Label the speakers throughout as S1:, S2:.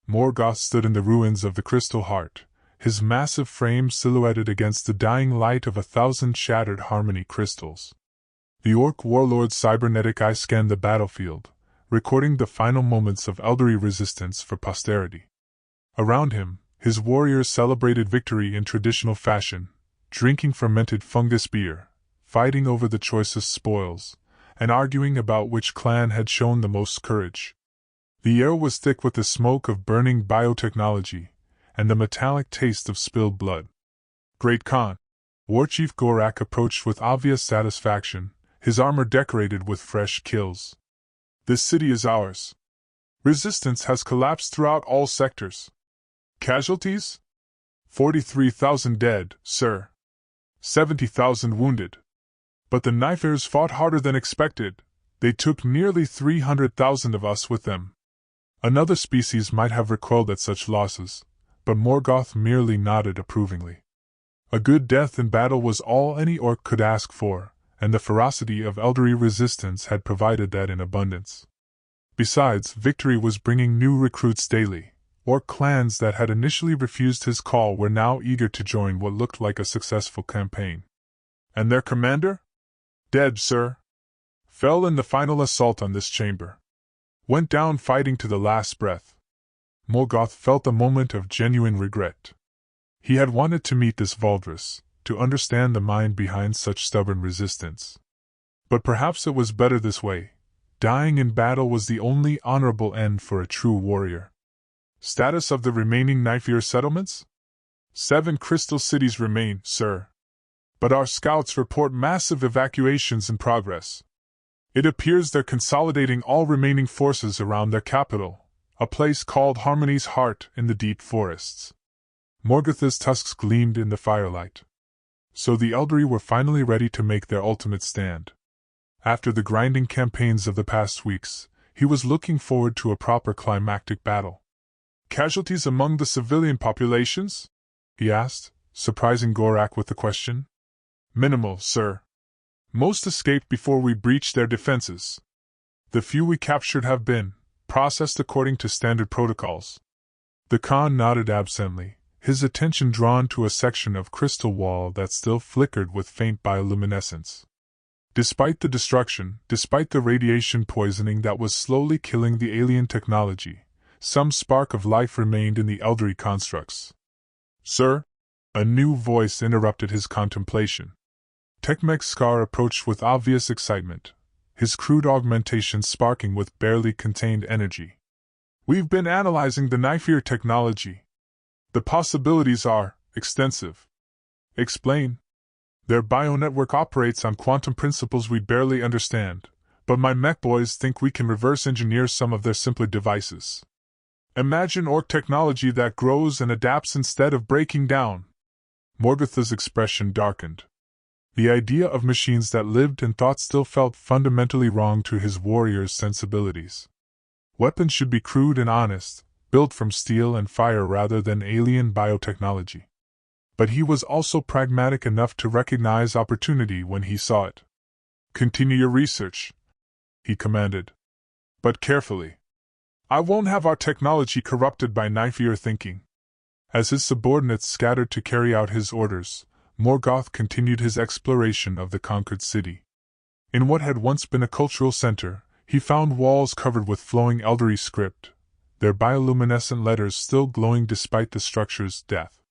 S1: Morgoth stood in the ruins of the Crystal Heart, his massive frame silhouetted against the dying light of 1,000 shattered harmony crystals. The Orc warlord's cybernetic eye scanned the battlefield, recording the final moments of elderly resistance for posterity. Around him, his warriors celebrated victory in traditional fashion, drinking fermented fungus beer, fighting over the choicest spoils, and arguing about which clan had shown the most courage. The air was thick with the smoke of burning biotechnology, and the metallic taste of spilled blood. Great Khan, War Chief Gorak approached with obvious satisfaction, his armor decorated with fresh kills. This city is ours. Resistance has collapsed throughout all sectors. Casualties? 43,000 dead, sir. 70,000 wounded. But the Knifers fought harder than expected. They took nearly 300,000 of us with them. Another species might have recoiled at such losses, but Morgoth merely nodded approvingly. A good death in battle was all any orc could ask for, and the ferocity of elderly resistance had provided that in abundance. Besides, victory was bringing new recruits daily. Orc clans that had initially refused his call were now eager to join what looked like a successful campaign. And their commander? Dead, sir. Fell in the final assault on this chamber. Went down fighting to the last breath. Morgoth felt a moment of genuine regret. He had wanted to meet this Valdris, to understand the mind behind such stubborn resistance. But perhaps it was better this way. Dying in battle was the only honorable end for a true warrior. Status of the remaining Knifear settlements? 7 crystal cities remain, sir. But our scouts report massive evacuations in progress. It appears they're consolidating all remaining forces around their capital, a place called Harmony's Heart in the deep forests. Morgoth's tusks gleamed in the firelight. So the elderly were finally ready to make their ultimate stand. After the grinding campaigns of the past weeks, he was looking forward to a proper climactic battle. Casualties among the civilian populations? He asked, surprising Gorak with the question. Minimal, sir. Most escaped before we breached their defenses. The few we captured have been processed according to standard protocols. The Khan nodded absently, his attention drawn to a section of crystal wall that still flickered with faint bioluminescence. Despite the destruction, despite the radiation poisoning that was slowly killing the alien technology, some spark of life remained in the elderly constructs. Sir? A new voice interrupted his contemplation. Tecmec Scar approached with obvious excitement, his crude augmentation sparking with barely contained energy. We've been analyzing the Knifear technology. The possibilities are extensive. Explain. Their bionetwork operates on quantum principles we barely understand, but my mech boys think we can reverse engineer some of their simpler devices. Imagine orc technology that grows and adapts instead of breaking down. Morgoth's expression darkened. The idea of machines that lived and thought still felt fundamentally wrong to his warrior's sensibilities. Weapons should be crude and honest, built from steel and fire rather than alien biotechnology. But he was also pragmatic enough to recognize opportunity when he saw it. Continue your research, he commanded. But carefully. I won't have our technology corrupted by Knifear thinking. As his subordinates scattered to carry out his orders, Morgoth continued his exploration of the conquered city. In what had once been a cultural center, he found walls covered with flowing elderly script, their bioluminescent letters still glowing despite the structure's death.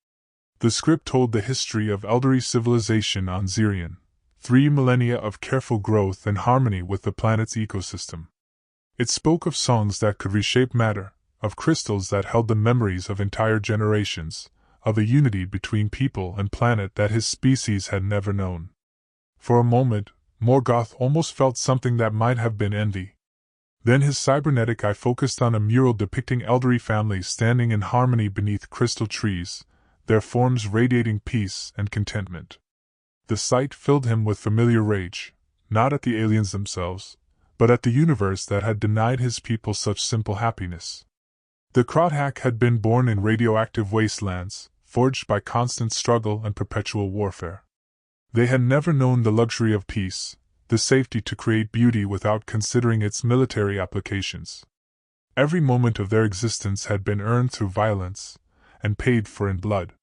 S1: The script told the history of elderly civilization on Zirion, 3 millennia of careful growth and harmony with the planet's ecosystem. It spoke of songs that could reshape matter, of crystals that held the memories of entire generations, of a unity between people and planet that his species had never known. For a moment, Morgoth almost felt something that might have been envy. Then his cybernetic eye focused on a mural depicting elderly families standing in harmony beneath crystal trees, their forms radiating peace and contentment. The sight filled him with familiar rage, not at the aliens themselves, but at the universe that had denied his people such simple happiness. The Krothak had been born in radioactive wastelands, forged by constant struggle and perpetual warfare. They had never known the luxury of peace, the safety to create beauty without considering its military applications. Every moment of their existence had been earned through violence, and paid for in blood.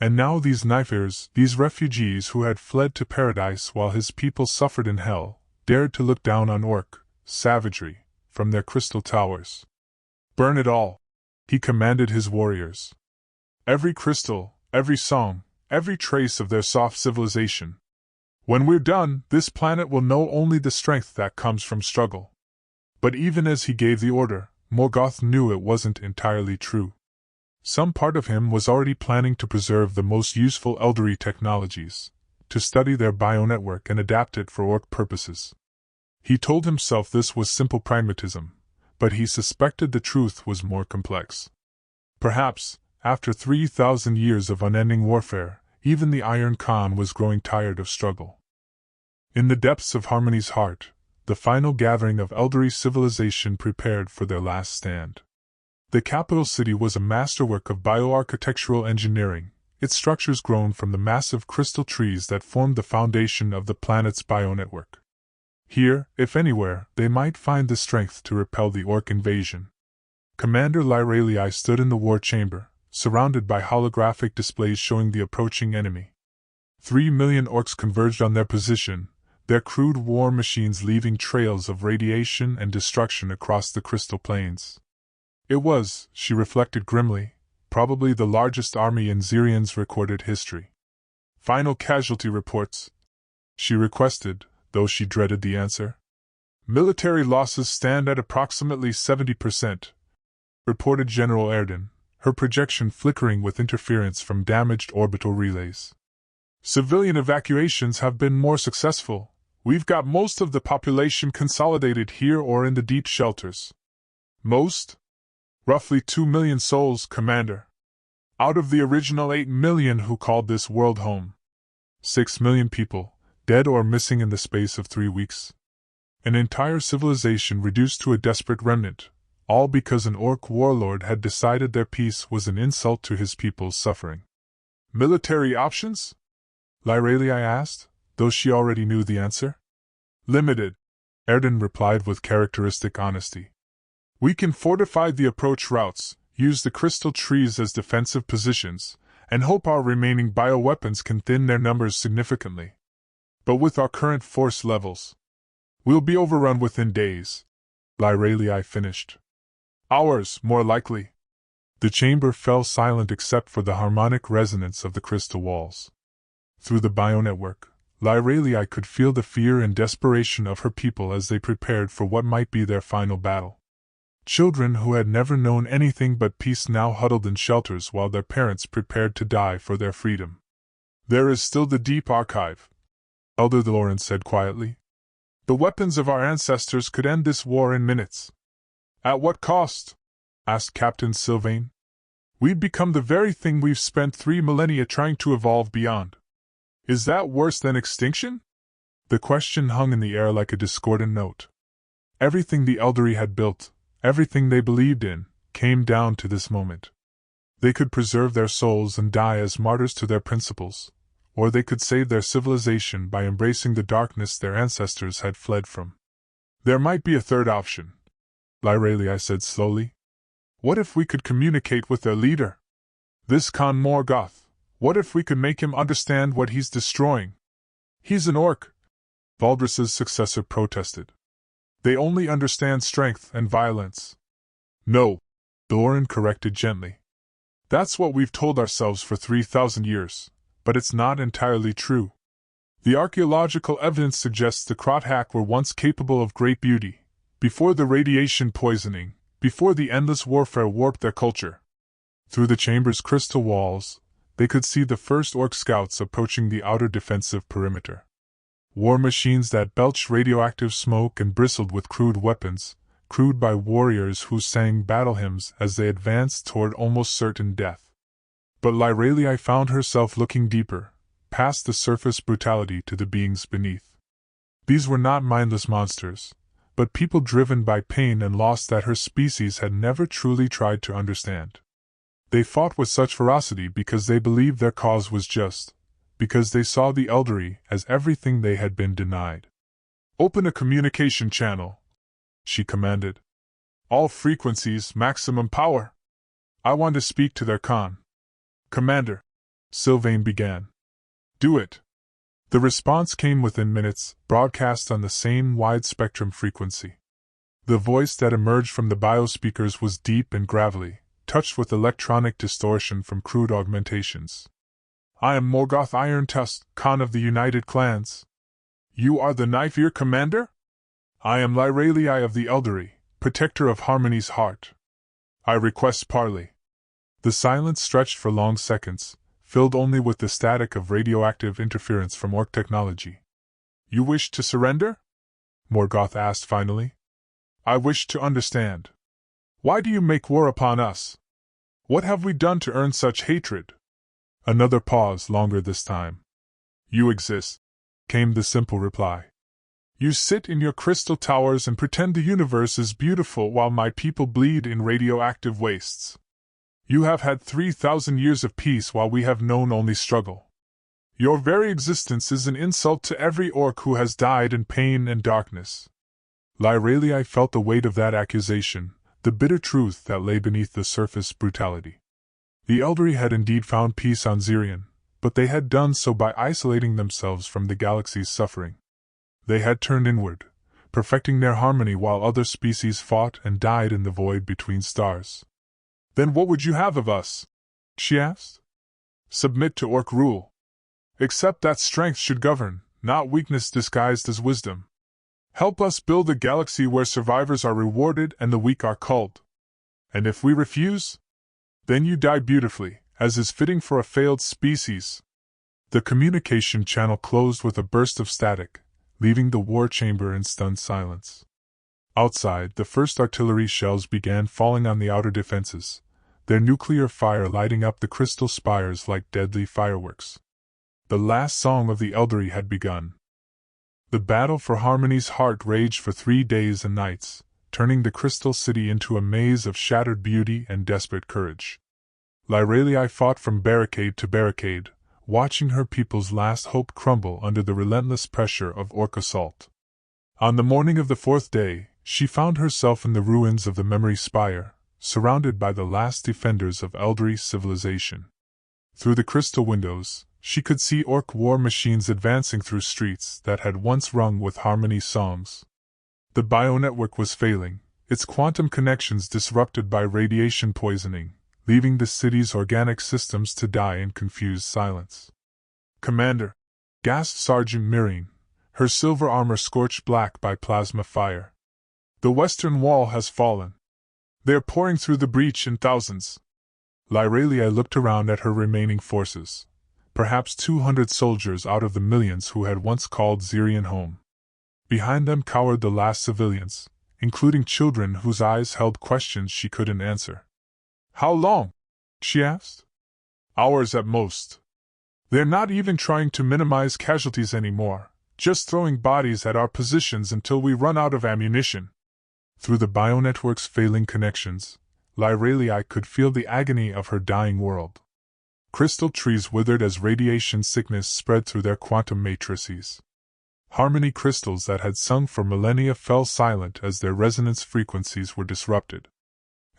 S1: And now these knife-eaters, these refugees who had fled to paradise while his people suffered in hell, dared to look down on Orc savagery from their crystal towers. "Burn it all," he commanded his warriors. "Every crystal, every song, every trace of their soft civilization. When we're done, this planet will know only the strength that comes from struggle." But even as he gave the order, Morgoth knew it wasn't entirely true. Some part of him was already planning to preserve the most useful elderly technologies, to study their bionetwork and adapt it for Orc purposes. He told himself this was simple pragmatism, but he suspected the truth was more complex. Perhaps, after 3,000 years of unending warfare, even the Iron Khan was growing tired of struggle. In the depths of Harmony's heart, the final gathering of elderly civilization prepared for their last stand. The capital city was a masterwork of bioarchitectural engineering, its structures grown from the massive crystal trees that formed the foundation of the planet's bionetwork. Here, if anywhere, they might find the strength to repel the Orc invasion. Commander Lyralii stood in the war chamber, surrounded by holographic displays showing the approaching enemy. 3 million Orcs converged on their position, their crude war machines leaving trails of radiation and destruction across the crystal plains. It was, she reflected grimly, probably the largest army in Zirian's recorded history. "Final casualty reports," she requested, though she dreaded the answer. "Military losses stand at approximately 70%, reported General Erden, her projection flickering with interference from damaged orbital relays. "Civilian evacuations have been more successful. We've got most of the population consolidated here or in the deep shelters." "Most?" "Roughly 2 million souls, Commander. Out of the original 8 million who called this world home. 6 million people, dead or missing in the space of 3 weeks. An entire civilization reduced to a desperate remnant, all because an Orc warlord had decided their peace was an insult to his people's suffering." "Military options?" Lyralii asked, though she already knew the answer. "Limited," Erden replied with characteristic honesty. "We can fortify the approach routes, use the crystal trees as defensive positions, and hope our remaining bioweapons can thin their numbers significantly. But with our current force levels, we'll be overrun within days," Lyralii finished. "Hours, more likely." The chamber fell silent except for the harmonic resonance of the crystal walls. Through the bionetwork, Lyralii could feel the fear and desperation of her people as they prepared for what might be their final battle. Children who had never known anything but peace now huddled in shelters while their parents prepared to die for their freedom. "There is still the Deep Archive," Elder Loren said quietly. "The weapons of our ancestors could end this war in minutes." "At what cost?" asked Captain Sylvain. "We'd become the very thing we've spent 3 millennia trying to evolve beyond." "Is that worse than extinction?" The question hung in the air like a discordant note. Everything the elderly had built, everything they believed in, came down to this moment. They could preserve their souls and die as martyrs to their principles, or they could save their civilization by embracing the darkness their ancestors had fled from. "There might be a third option," Lyralii said slowly. "What if we could communicate with their leader? This Khan Morgoth, what if we could make him understand what he's destroying?" "He's an Orc," Valdris's successor protested. "They only understand strength and violence." "No," Thorin corrected gently. "That's what we've told ourselves for 3,000 years, but it's not entirely true. The archaeological evidence suggests the Krothak were once capable of great beauty, before the radiation poisoning, before the endless warfare warped their culture." Through the chamber's crystal walls, they could see the first Orc scouts approaching the outer defensive perimeter. War machines that belched radioactive smoke and bristled with crude weapons, crewed by warriors who sang battle hymns as they advanced toward almost certain death. But Lyralii found herself looking deeper, past the surface brutality to the beings beneath. These were not mindless monsters, but people driven by pain and loss that her species had never truly tried to understand. They fought with such ferocity because they believed their cause was just, because they saw the elderly as everything they had been denied. "Open a communication channel," she commanded. All frequencies, maximum power. I want to speak to their con. Commander, Sylvain began. Do it. The response came within minutes, broadcast on the same wide-spectrum frequency. The voice that emerged from the biospeakers was deep and gravelly, touched with electronic distortion from crude augmentations. I am Morgoth Irontusk, Khan of the United Clans. You are the Knife-Ear Commander? I am Lyralii of the Eldery, Protector of Harmony's Heart. I request parley. The silence stretched for long seconds, filled only with the static of radioactive interference from Orc technology. You wish to surrender? Morgoth asked finally. I wish to understand. Why do you make war upon us? What have we done to earn such hatred? Another pause, longer this time. You exist, came the simple reply. You sit in your crystal towers and pretend the universe is beautiful while my people bleed in radioactive wastes. You have had 3,000 years of peace while we have known only struggle. Your very existence is an insult to every orc who has died in pain and darkness. Lyralii felt the weight of that accusation, the bitter truth that lay beneath the surface brutality. The Eldery had indeed found peace on Zirion, but they had done so by isolating themselves from the galaxy's suffering. They had turned inward, perfecting their harmony while other species fought and died in the void between stars. Then what would you have of us? She asked. Submit to Orc rule. Accept that strength should govern, not weakness disguised as wisdom. Help us build a galaxy where survivors are rewarded and the weak are culled. And if we refuse? Then you die beautifully, as is fitting for a failed species. The communication channel closed with a burst of static, leaving the war chamber in stunned silence. Outside, the first artillery shells began falling on the outer defenses, their nuclear fire lighting up the crystal spires like deadly fireworks. The last song of the Eldery had begun. The battle for Harmony's Heart raged for 3 days and nights, turning the crystal city into a maze of shattered beauty and desperate courage. Lyralii fought from barricade to barricade, watching her people's last hope crumble under the relentless pressure of Orc assault. On the morning of the 4th day, she found herself in the ruins of the Memory Spire, surrounded by the last defenders of Eldery civilization. Through the crystal windows, she could see Orc war machines advancing through streets that had once rung with Harmony songs. The bionetwork was failing, its quantum connections disrupted by radiation poisoning, leaving the city's organic systems to die in confused silence. Commander, gasped Sergeant Mirine, her silver armor scorched black by plasma fire. The western wall has fallen. They are pouring through the breach in thousands. Lyralii looked around at her remaining forces, perhaps 200 soldiers out of the millions who had once called Zirion home. Behind them cowered the last civilians, including children whose eyes held questions she couldn't answer. How long? She asked. Hours at most. They're not even trying to minimize casualties anymore, just throwing bodies at our positions until we run out of ammunition. Through the bionetwork's failing connections, Lyralii could feel the agony of her dying world. Crystal trees withered as radiation sickness spread through their quantum matrices. Harmony crystals that had sung for millennia fell silent as their resonance frequencies were disrupted.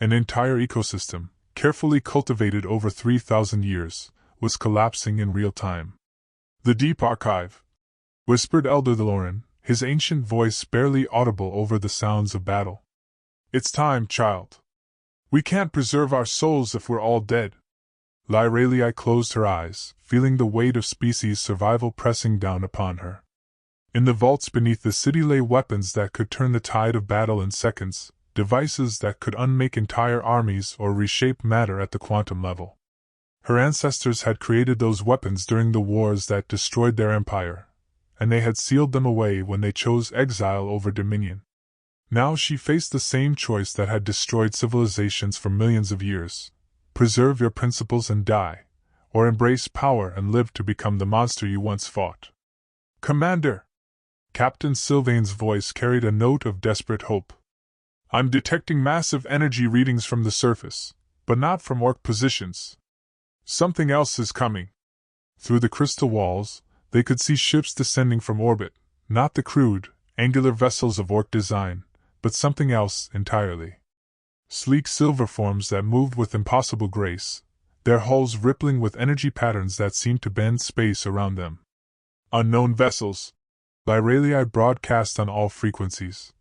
S1: An entire ecosystem, carefully cultivated over 3,000 years, was collapsing in real time. The Deep Archive, whispered Elder Loren, his ancient voice barely audible over the sounds of battle. It's time, child. We can't preserve our souls if we're all dead. Lyralii closed her eyes, feeling the weight of species survival pressing down upon her. In the vaults beneath the city lay weapons that could turn the tide of battle in seconds, devices that could unmake entire armies or reshape matter at the quantum level. Her ancestors had created those weapons during the wars that destroyed their empire, and they had sealed them away when they chose exile over dominion. Now she faced the same choice that had destroyed civilizations for millions of years: preserve your principles and die, or embrace power and live to become the monster you once fought. Commander! Captain Sylvain's voice carried a note of desperate hope. I'm detecting massive energy readings from the surface, but not from Orc positions. Something else is coming. Through the crystal walls, they could see ships descending from orbit, not the crude, angular vessels of Orc design, but something else entirely. Sleek silver forms that moved with impossible grace, their hulls rippling with energy patterns that seemed to bend space around them. Unknown vessels. Lyralii broadcast on all frequencies.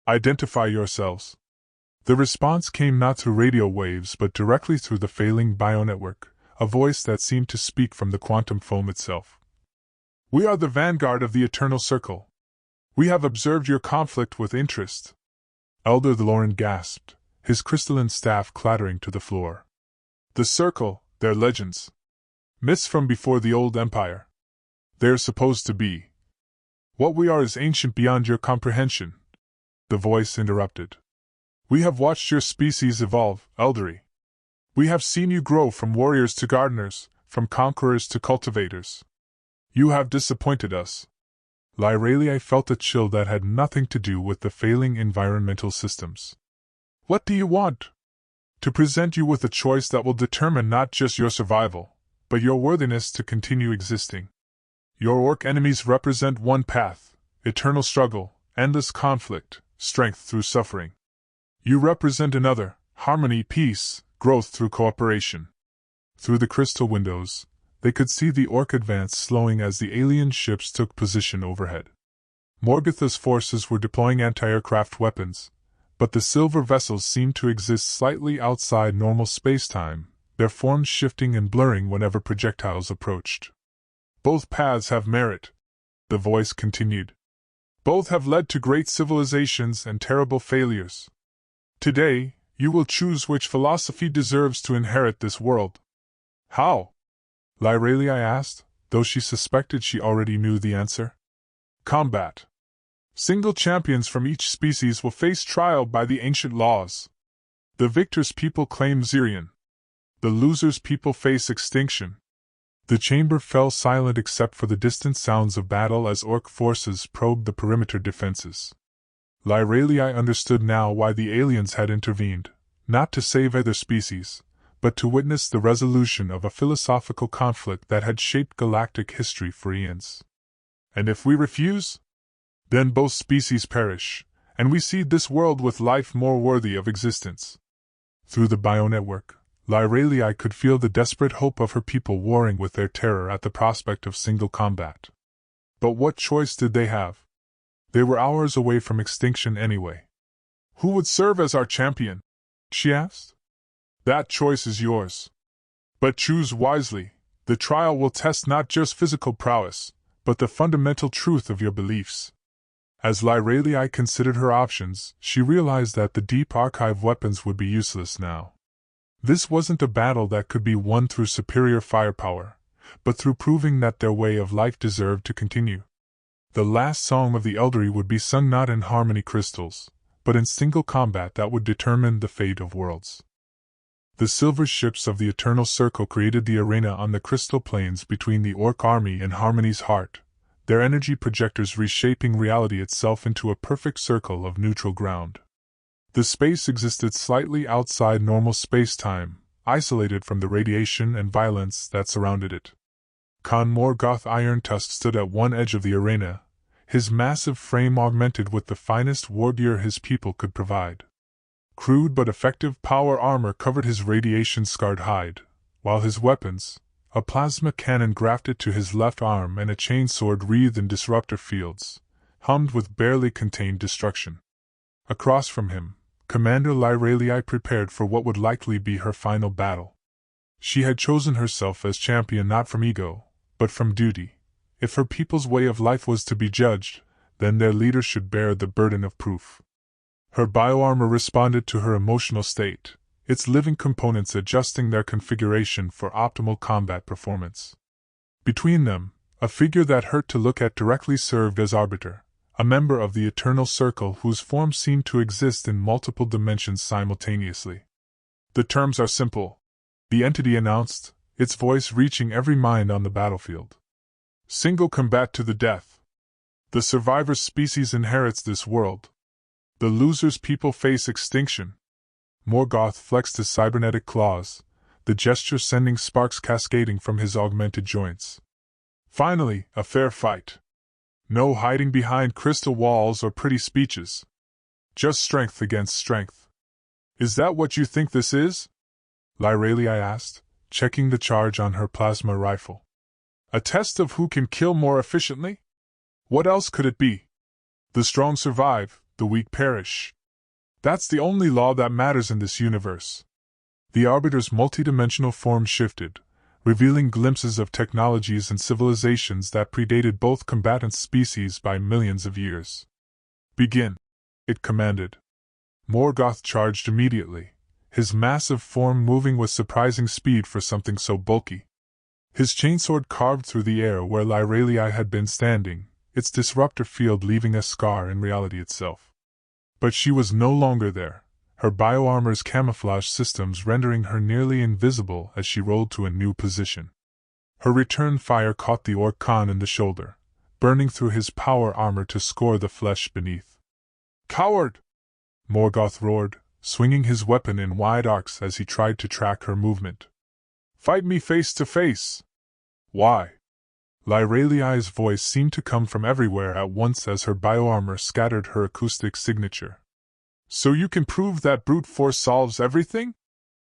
S1: Identify yourselves. The response came not through radio waves but directly through the failing bionetwork, a voice that seemed to speak from the quantum foam itself. We are the vanguard of the Eternal Circle. We have observed your conflict with interest. Elder Loren gasped, his crystalline staff clattering to the floor. The Circle, their legends. Myths from before the old empire. They are supposed to be. What we are is ancient beyond your comprehension. The voice interrupted. We have watched your species evolve, Eldery. We have seen you grow from warriors to gardeners, from conquerors to cultivators. You have disappointed us. Lyralii felt a chill that had nothing to do with the failing environmental systems. What do you want? To present you with a choice that will determine not just your survival, but your worthiness to continue existing. Your orc enemies represent one path, eternal struggle, endless conflict, strength through suffering. You represent another, harmony, peace, growth through cooperation. Through the crystal windows, they could see the orc advance slowing as the alien ships took position overhead. Morgatha's forces were deploying anti-aircraft weapons, but the silver vessels seemed to exist slightly outside normal space-time, their forms shifting and blurring whenever projectiles approached. Both paths have merit, the voice continued. Both have led to great civilizations and terrible failures. Today, you will choose which philosophy deserves to inherit this world. How? Lyralii asked, though she suspected she already knew the answer. Combat. Single champions from each species will face trial by the ancient laws. The victor's people claim Zirion. The loser's people face extinction. The chamber fell silent except for the distant sounds of battle as orc forces probed the perimeter defenses. Lyralii understood now why the aliens had intervened, not to save either species, but to witness the resolution of a philosophical conflict that had shaped galactic history for eons. And if we refuse? Then both species perish, and we seed this world with life more worthy of existence. Through the bionetwork, Lyralii could feel the desperate hope of her people warring with their terror at the prospect of single combat. But what choice did they have? They were hours away from extinction anyway. Who would serve as our champion? She asked. That choice is yours. But choose wisely. The trial will test not just physical prowess, but the fundamental truth of your beliefs. As Lyralii considered her options, she realized that the deep archive weapons would be useless now. This wasn't a battle that could be won through superior firepower, but through proving that their way of life deserved to continue. The last song of the Eldery would be sung not in harmony crystals, but in single combat that would determine the fate of worlds. The silver ships of the Eternal Circle created the arena on the crystal plains between the Orc army and Harmony's heart, their energy projectors reshaping reality itself into a perfect circle of neutral ground. The space existed slightly outside normal space-time, isolated from the radiation and violence that surrounded it. Khan Morgoth Irontusk stood at one edge of the arena, his massive frame augmented with the finest war gear his people could provide. Crude but effective power armor covered his radiation-scarred hide, while his weapons, a plasma cannon grafted to his left arm and a chainsword wreathed in disruptor fields, hummed with barely contained destruction. Across from him, Commander Lyralii prepared for what would likely be her final battle. She had chosen herself as champion not from ego, but from duty. If her people's way of life was to be judged, then their leader should bear the burden of proof. Her bioarmor responded to her emotional state, its living components adjusting their configuration for optimal combat performance. Between them, a figure that hurt to look at directly served as arbiter, a member of the Eternal Circle whose form seemed to exist in multiple dimensions simultaneously. The terms are simple, the entity announced, its voice reaching every mind on the battlefield. Single combat to the death. The survivor's species inherits this world. The loser's people face extinction. Morgoth flexed his cybernetic claws, the gesture sending sparks cascading from his augmented joints. Finally, a fair fight. No hiding behind crystal walls or pretty speeches. Just strength against strength. Is that what you think this is? Lyralia asked, checking the charge on her plasma rifle. A test of who can kill more efficiently? What else could it be? The strong survive, the weak perish. That's the only law that matters in this universe. The Arbiter's multidimensional form shifted, revealing glimpses of technologies and civilizations that predated both combatant species by millions of years. Begin, it commanded. Morgoth charged immediately, his massive form moving with surprising speed for something so bulky. His chainsword carved through the air where Lyralia had been standing, its disruptor field leaving a scar in reality itself. But she was no longer there, her bioarmor's camouflage systems rendering her nearly invisible as she rolled to a new position. Her return fire caught the Orc Khan in the shoulder, burning through his power armor to score the flesh beneath. Coward! Morgoth roared, swinging his weapon in wide arcs as he tried to track her movement. Fight me face to face! Why? Lyralia's voice seemed to come from everywhere at once as her bioarmor scattered her acoustic signature. So you can prove that brute force solves everything?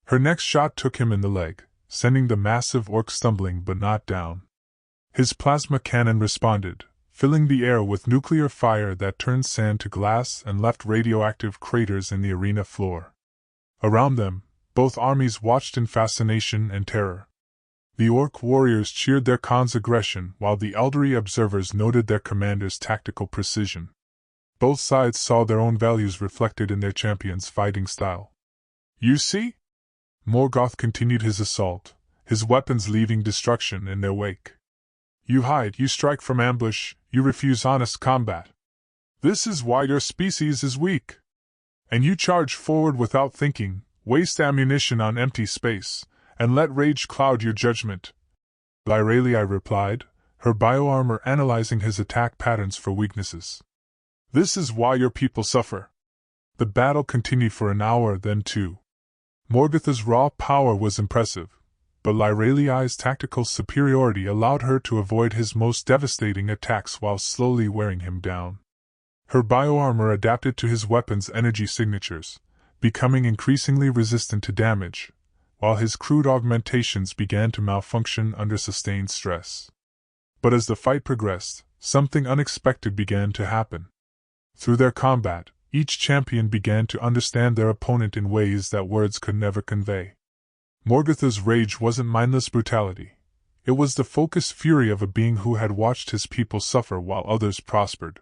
S1: Her next shot took him in the leg, sending the massive orc stumbling but not down. His plasma cannon responded, filling the air with nuclear fire that turned sand to glass and left radioactive craters in the arena floor. Around them, both armies watched in fascination and terror. The orc warriors cheered their Khan's aggression while the elderly observers noted their commander's tactical precision. Both sides saw their own values reflected in their champion's fighting style. You see? Morgoth continued his assault, his weapons leaving destruction in their wake. You hide, you strike from ambush, you refuse honest combat. This is why your species is weak. And you charge forward without thinking, waste ammunition on empty space, and let rage cloud your judgment. Lyralia replied, her bioarmor analyzing his attack patterns for weaknesses. This is why your people suffer. The battle continued for an hour, then two. Morgoth's raw power was impressive, but Lyralia's tactical superiority allowed her to avoid his most devastating attacks while slowly wearing him down. Her bioarmor adapted to his weapon's energy signatures, becoming increasingly resistant to damage, while his crude augmentations began to malfunction under sustained stress. But as the fight progressed, something unexpected began to happen. Through their combat, each champion began to understand their opponent in ways that words could never convey. Morgoth's rage wasn't mindless brutality. It was the focused fury of a being who had watched his people suffer while others prospered.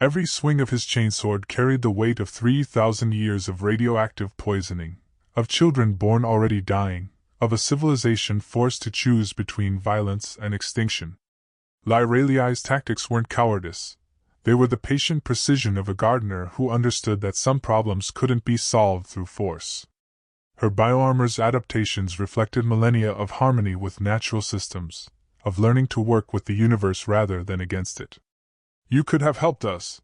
S1: Every swing of his chainsword carried the weight of 3,000 years of radioactive poisoning, of children born already dying, of a civilization forced to choose between violence and extinction. Lyralia's tactics weren't cowardice. They were the patient precision of a gardener who understood that some problems couldn't be solved through force. Her bioarmor's adaptations reflected millennia of harmony with natural systems, of learning to work with the universe rather than against it. You could have helped us,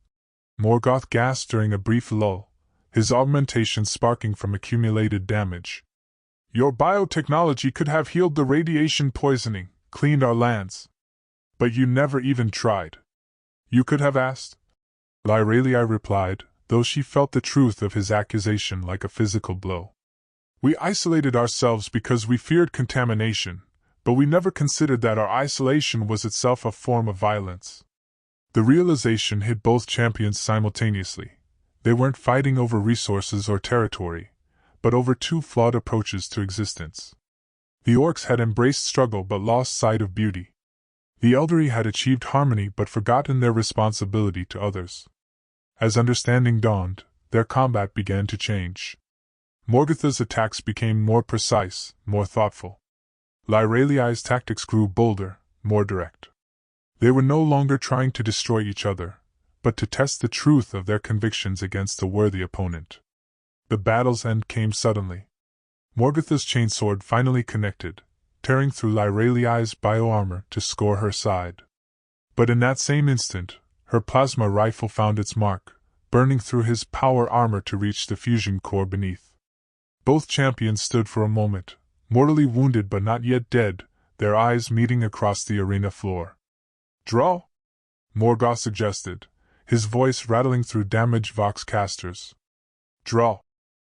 S1: Morgoth gasped during a brief lull, his augmentation sparking from accumulated damage. Your biotechnology could have healed the radiation poisoning, cleaned our lands. But you never even tried. You could have asked? Lyralia replied, though she felt the truth of his accusation like a physical blow. We isolated ourselves because we feared contamination, but we never considered that our isolation was itself a form of violence. The realization hit both champions simultaneously. They weren't fighting over resources or territory, but over two flawed approaches to existence. The orcs had embraced struggle but lost sight of beauty. The elderly had achieved harmony but forgotten their responsibility to others. As understanding dawned, their combat began to change. Morgoth's attacks became more precise, more thoughtful. Lyralia's tactics grew bolder, more direct. They were no longer trying to destroy each other, but to test the truth of their convictions against a worthy opponent. The battle's end came suddenly. Morgoth's chainsword finally connected, tearing through Lyralia's bioarmor to score her side. But in that same instant, her plasma rifle found its mark, burning through his power armor to reach the fusion core beneath. Both champions stood for a moment, mortally wounded but not yet dead, their eyes meeting across the arena floor. Draw? Morgoth suggested, his voice rattling through damaged vox casters. Draw.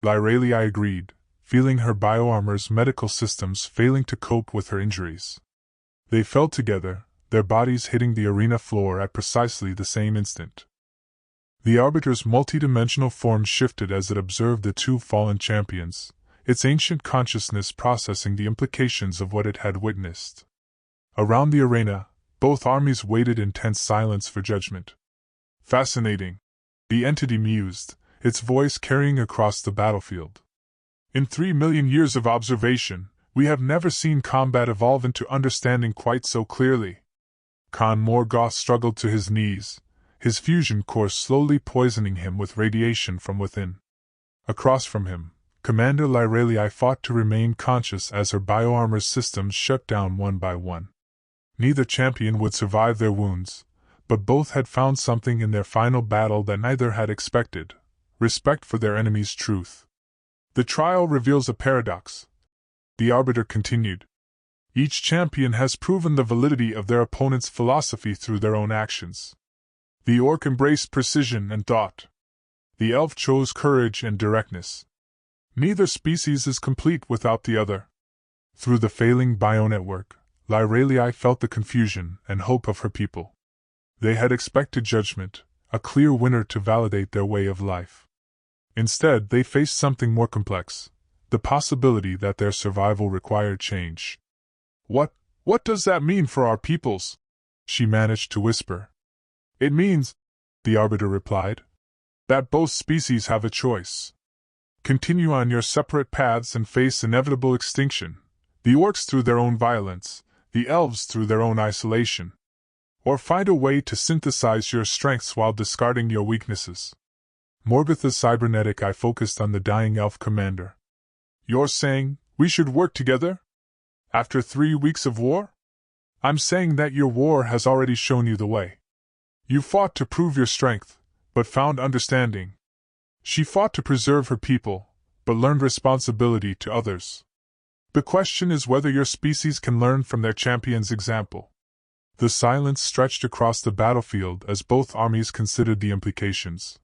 S1: Lyralia agreed, feeling her bioarmor's medical systems failing to cope with her injuries. They fell together, their bodies hitting the arena floor at precisely the same instant. The Arbiter's multidimensional form shifted as it observed the two fallen champions, its ancient consciousness processing the implications of what it had witnessed. Around the arena, both armies waited in tense silence for judgment. Fascinating, the entity mused, its voice carrying across the battlefield. In 3 million years of observation, we have never seen combat evolve into understanding quite so clearly. Khan Morgoth struggled to his knees, his fusion core slowly poisoning him with radiation from within. Across from him, Commander Lyralia fought to remain conscious as her bioarmor systems shut down one by one. Neither champion would survive their wounds, but both had found something in their final battle that neither had expected: respect for their enemy's truth. The trial reveals a paradox, the Arbiter continued. Each champion has proven the validity of their opponent's philosophy through their own actions. The Orc embraced precision and thought. The Elf chose courage and directness. Neither species is complete without the other. Through the failing bionetwork, Lyralia felt the confusion and hope of her people. They had expected judgment, a clear winner to validate their way of life. Instead, they faced something more complex, the possibility that their survival required change. What does that mean for our peoples? She managed to whisper. It means, the Arbiter replied, that both species have a choice. Continue on your separate paths and face inevitable extinction, the Orcs through their own violence, the Elves through their own isolation. Or find a way to synthesize your strengths while discarding your weaknesses. Morgoth's cybernetic eye focused on the dying elf commander. You're saying we should work together? After 3 weeks of war? I'm saying that your war has already shown you the way. You fought to prove your strength, but found understanding. She fought to preserve her people, but learned responsibility to others. The question is whether your species can learn from their champion's example. The silence stretched across the battlefield as both armies considered the implications.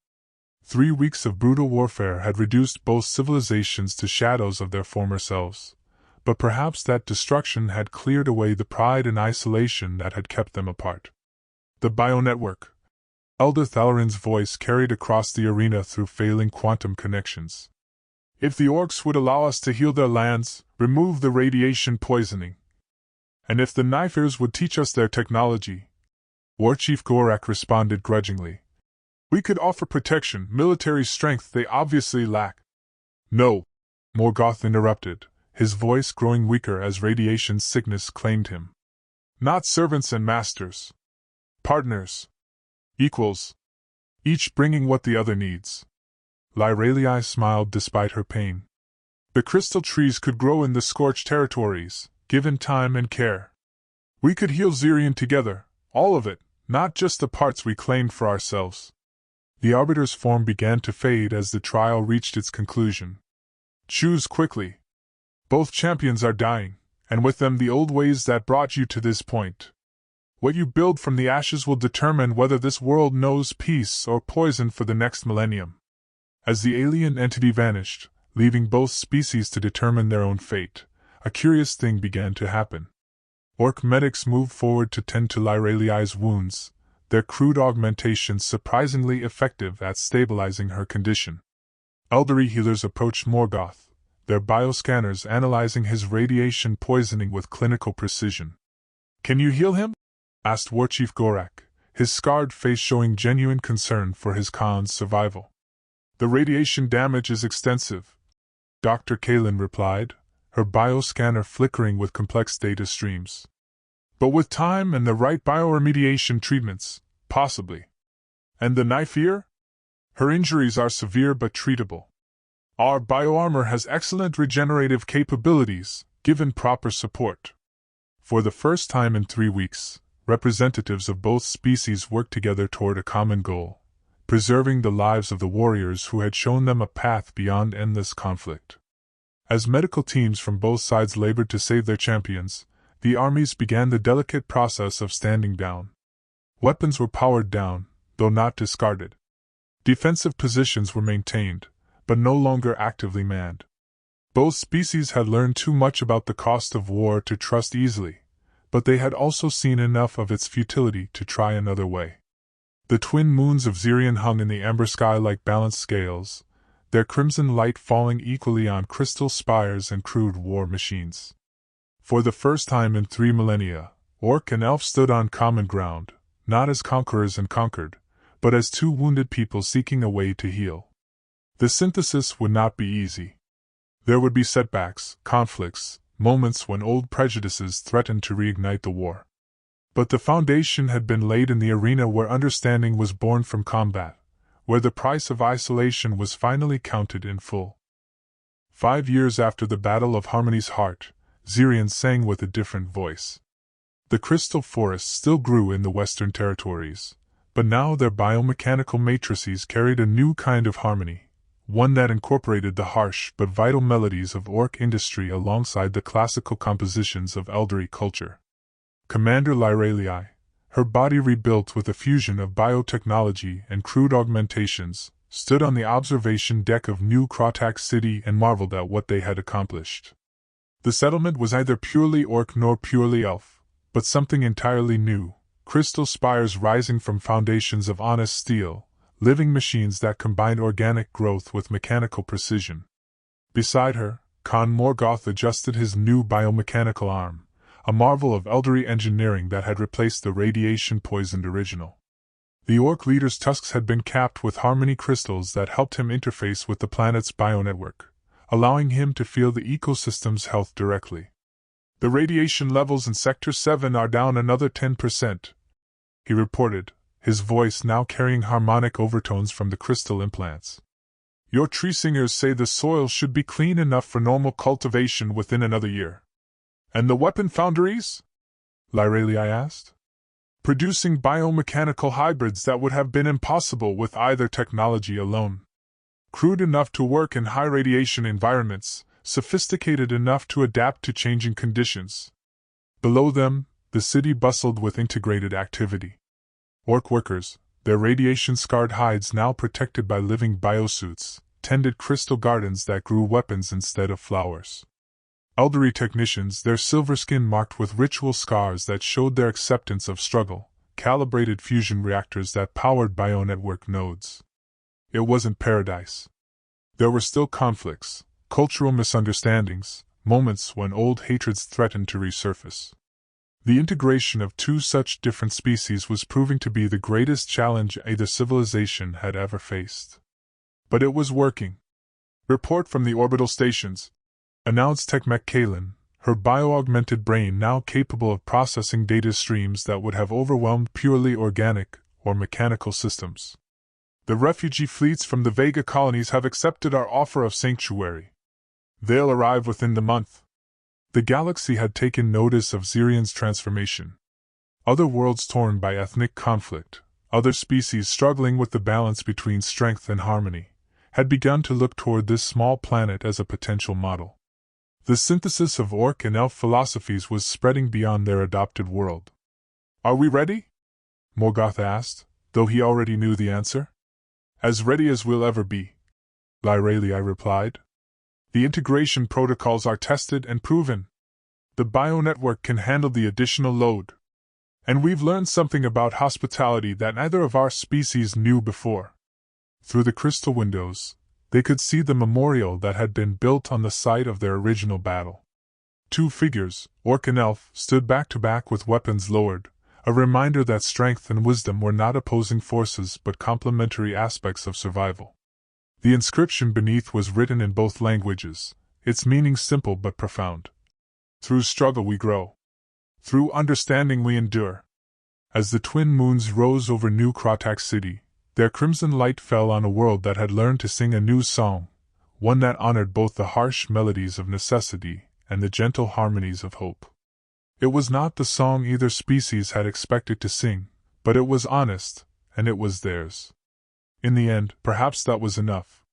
S1: 3 weeks of brutal warfare had reduced both civilizations to shadows of their former selves, but perhaps that destruction had cleared away the pride and isolation that had kept them apart. The bionetwork. Elder Thalarin's voice carried across the arena through failing quantum connections. If the Orcs would allow us to heal their lands, remove the radiation poisoning. And if the Knifers would teach us their technology, War Chief Gorak responded grudgingly. We could offer protection, military strength they obviously lack. No, Morgoth interrupted, his voice growing weaker as radiation sickness claimed him. Not servants and masters. Partners. Equals. Each bringing what the other needs. Lyralia smiled despite her pain. The crystal trees could grow in the scorched territories, given time and care. We could heal Zirian together, all of it, not just the parts we claimed for ourselves. The Arbiter's form began to fade as the trial reached its conclusion. Choose quickly. Both champions are dying, and with them the old ways that brought you to this point. What you build from the ashes will determine whether this world knows peace or poison for the next millennium. As the alien entity vanished, leaving both species to determine their own fate, a curious thing began to happen. Orc medics moved forward to tend to Lyralia's wounds, their crude augmentations surprisingly effective at stabilizing her condition. Elderly healers approached Morgoth, their bioscanners analyzing his radiation poisoning with clinical precision. Can you heal him? Asked Warchief Gorak, his scarred face showing genuine concern for his Khan's survival. The radiation damage is extensive, Dr. Kalin replied, her bioscanner flickering with complex data streams. But with time and the right bioremediation treatments, possibly. And the Knifear? Her injuries are severe but treatable. Our bioarmor has excellent regenerative capabilities, given proper support. For the first time in 3 weeks, representatives of both species worked together toward a common goal, preserving the lives of the warriors who had shown them a path beyond endless conflict. As medical teams from both sides labored to save their champions, the armies began the delicate process of standing down. Weapons were powered down, though not discarded. Defensive positions were maintained, but no longer actively manned. Both species had learned too much about the cost of war to trust easily, but they had also seen enough of its futility to try another way. The twin moons of Xerion hung in the amber sky like balanced scales, their crimson light falling equally on crystal spires and crude war machines. For the first time in 3 millennia, Orc and Elf stood on common ground, not as conquerors and conquered, but as two wounded people seeking a way to heal. The synthesis would not be easy. There would be setbacks, conflicts, moments when old prejudices threatened to reignite the war. But the foundation had been laid in the arena where understanding was born from combat, where the price of isolation was finally counted in full. 5 years after the Battle of Harmony's Heart, Xerion sang with a different voice. The crystal forests still grew in the Western Territories, but now their biomechanical matrices carried a new kind of harmony, one that incorporated the harsh but vital melodies of Orc industry alongside the classical compositions of Elderly culture. Commander Lyralii, her body rebuilt with a fusion of biotechnology and crude augmentations, stood on the observation deck of New Krotak City and marveled at what they had accomplished. The settlement was neither purely Orc nor purely Elf, but something entirely new, crystal spires rising from foundations of honest steel, living machines that combined organic growth with mechanical precision. Beside her, Khan Morgoth adjusted his new biomechanical arm, a marvel of elderly engineering that had replaced the radiation-poisoned original. The Orc leader's tusks had been capped with harmony crystals that helped him interface with the planet's bionetwork, allowing him to feel the ecosystem's health directly. The radiation levels in Sector 7 are down another 10%, he reported, his voice now carrying harmonic overtones from the crystal implants. Your tree singers say the soil should be clean enough for normal cultivation within another year. And the weapon foundries? Lyralii asked. Producing biomechanical hybrids that would have been impossible with either technology alone. Crude enough to work in high radiation environments, sophisticated enough to adapt to changing conditions. Below them, the city bustled with integrated activity. Orc workers, their radiation-scarred hides now protected by living biosuits, tended crystal gardens that grew weapons instead of flowers. Elderly technicians, their silver skin marked with ritual scars that showed their acceptance of struggle, calibrated fusion reactors that powered bionetwork nodes. It wasn't paradise. There were still conflicts, cultural misunderstandings, moments when old hatreds threatened to resurface. The integration of two such different species was proving to be the greatest challenge either civilization had ever faced. But it was working. Report from the orbital stations, announced Tecmec Kalin, her bio-augmented brain now capable of processing data streams that would have overwhelmed purely organic or mechanical systems. The refugee fleets from the Vega colonies have accepted our offer of sanctuary. They'll arrive within the month. The galaxy had taken notice of Xerion's transformation. Other worlds torn by ethnic conflict, other species struggling with the balance between strength and harmony, had begun to look toward this small planet as a potential model. The synthesis of Orc and Elf philosophies was spreading beyond their adopted world. Are we ready? Morgoth asked, though he already knew the answer. As ready as we'll ever be, Lyralii replied. The integration protocols are tested and proven. The bionetwork can handle the additional load. And we've learned something about hospitality that neither of our species knew before. Through the crystal windows, they could see the memorial that had been built on the site of their original battle. Two figures, Orc and Elf, stood back to back with weapons lowered, a reminder that strength and wisdom were not opposing forces but complementary aspects of survival. The inscription beneath was written in both languages, its meaning simple but profound. Through struggle we grow. Through understanding we endure. As the twin moons rose over New Krotak City, their crimson light fell on a world that had learned to sing a new song, one that honored both the harsh melodies of necessity and the gentle harmonies of hope. It was not the song either species had expected to sing, but it was honest, and it was theirs. In the end, perhaps that was enough.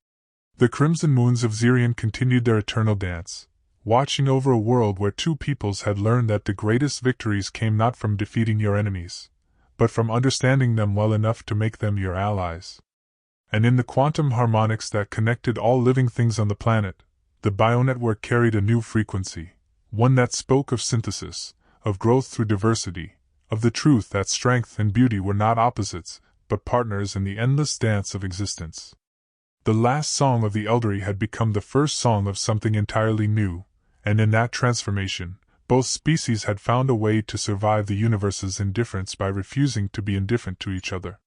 S1: The crimson moons of Xerion continued their eternal dance, watching over a world where two peoples had learned that the greatest victories came not from defeating your enemies, but from understanding them well enough to make them your allies. And in the quantum harmonics that connected all living things on the planet, the bionetwork carried a new frequency, one that spoke of synthesis, of growth through diversity, of the truth that strength and beauty were not opposites, but partners in the endless dance of existence. The last song of the Elderly had become the first song of something entirely new, and in that transformation, both species had found a way to survive the universe's indifference by refusing to be indifferent to each other.